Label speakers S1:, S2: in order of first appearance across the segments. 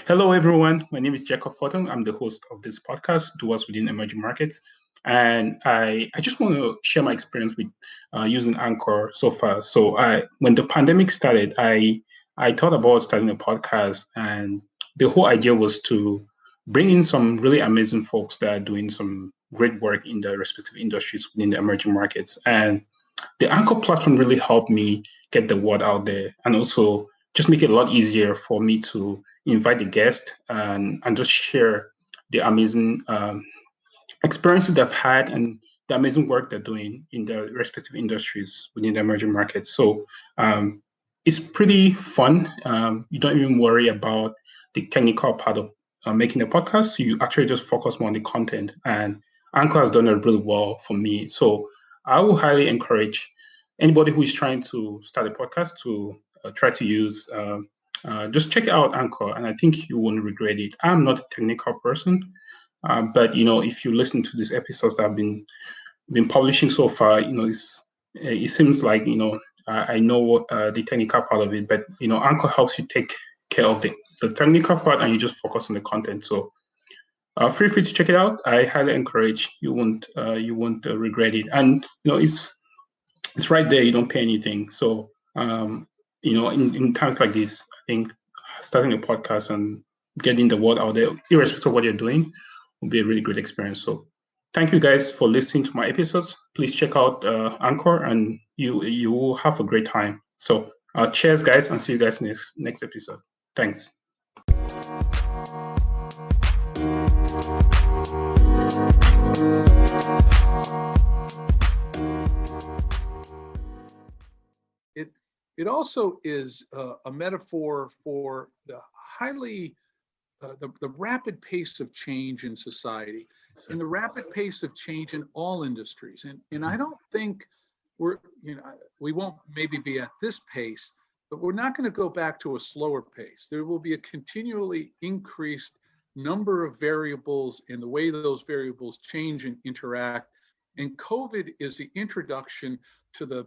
S1: Hello, everyone. My name is Jacob Fortin. I'm the host of this podcast, Doers Within Emerging Markets. And I just want to share my experience with using Anchor so far. When the pandemic started, I thought about starting a podcast, and the whole idea was to bring in some really amazing folks that are doing some great work in their respective industries within the emerging markets. And the Anchor platform really helped me get the word out there, and also just make it a lot easier for me to invite the guest and just share the amazing experiences they've had and the amazing work they're doing in their respective industries within the emerging markets. So it's pretty fun. You don't even worry about the technical part of making a podcast. You actually just focus more on the content, and Anchor has done it really well for me. So I will highly encourage anybody who is trying to start a podcast to try to use. Just check out Anchor, and I think you won't regret it. I'm not a technical person, but if you listen to these episodes that I've been publishing so far, it seems like I know what the technical part of it, but Anchor helps you take care of the technical part, and you just focus on the content. So feel free to check it out. I highly encourage you. Won't regret it, and it's right there. You don't pay anything. So in times like this, I think starting a podcast and getting the word out there, irrespective of what you're doing, will be a really great experience. So thank you guys for listening to my episodes. Please check out Anchor, and you will have a great time. So cheers, guys, and see you guys next episode. Thanks.
S2: It also is a metaphor for the the rapid pace of change in society and the rapid pace of change in all industries. And I don't think we won't maybe be at this pace, but we're not going to go back to a slower pace. There will be a continually increased number of variables in the way those variables change and interact. And COVID is the introduction to the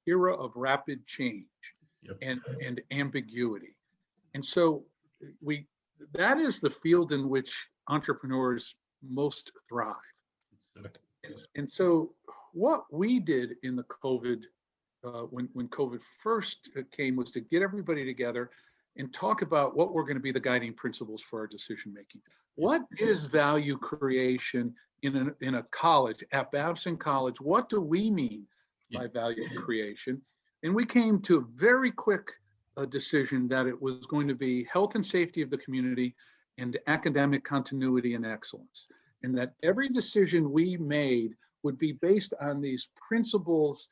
S2: era of rapid change. Yep. and ambiguity. And so that is the field in which entrepreneurs most thrive. And so what we did in the COVID, when COVID first came, was to get everybody together and talk about what were going to be the guiding principles for our decision making. What is value creation in a college, at Babson College? What do we mean by value creation? And we came to a very quick decision that it was going to be health and safety of the community and academic continuity and excellence. And that every decision we made would be based on these principles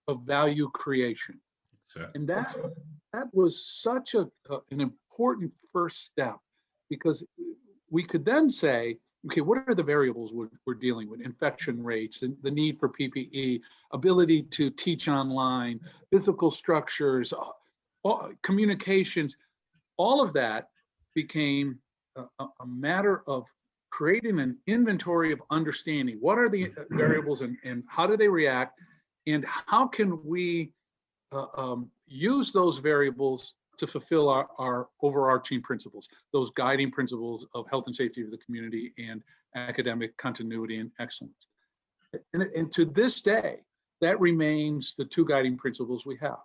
S2: of value creation. Exactly. And that was such an important first step, because we could then say, okay, what are the variables we're dealing with? Infection rates, the need for PPE, ability to teach online, physical structures, communications. All of that became a matter of creating an inventory of understanding. What are the variables and how do they react? And how can we use those variables to fulfill our overarching principles, those guiding principles of health and safety of the community and academic continuity and excellence. And to this day, that remains the two guiding principles we have.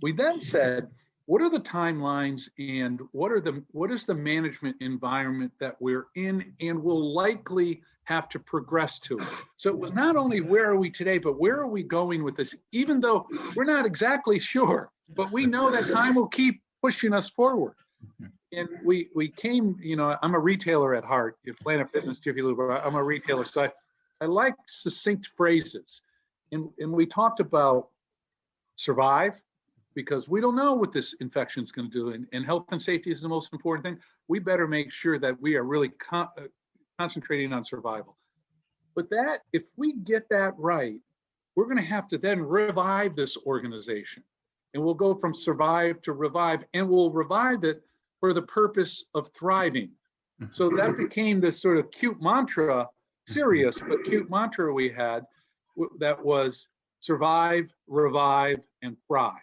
S2: We then said, what are the timelines and what is the management environment that we're in and will likely have to progress to? So it was not only where are we today, but where are we going with this, even though we're not exactly sure, but we know that time will keep pushing us forward. And we came, I'm a retailer at heart. If Planet Fitness, Jiffy Lube, I'm a retailer. So I like succinct phrases. And we talked about survive, because we don't know what this infection is going to do. And health and safety is the most important thing. We better make sure that we are really concentrating on survival. But that, if we get that right, we're going to have to then revive this organization. And we'll go from survive to revive, and we'll revive it for the purpose of thriving. So that became this sort of cute mantra, serious but cute mantra we had, that was survive, revive, and thrive.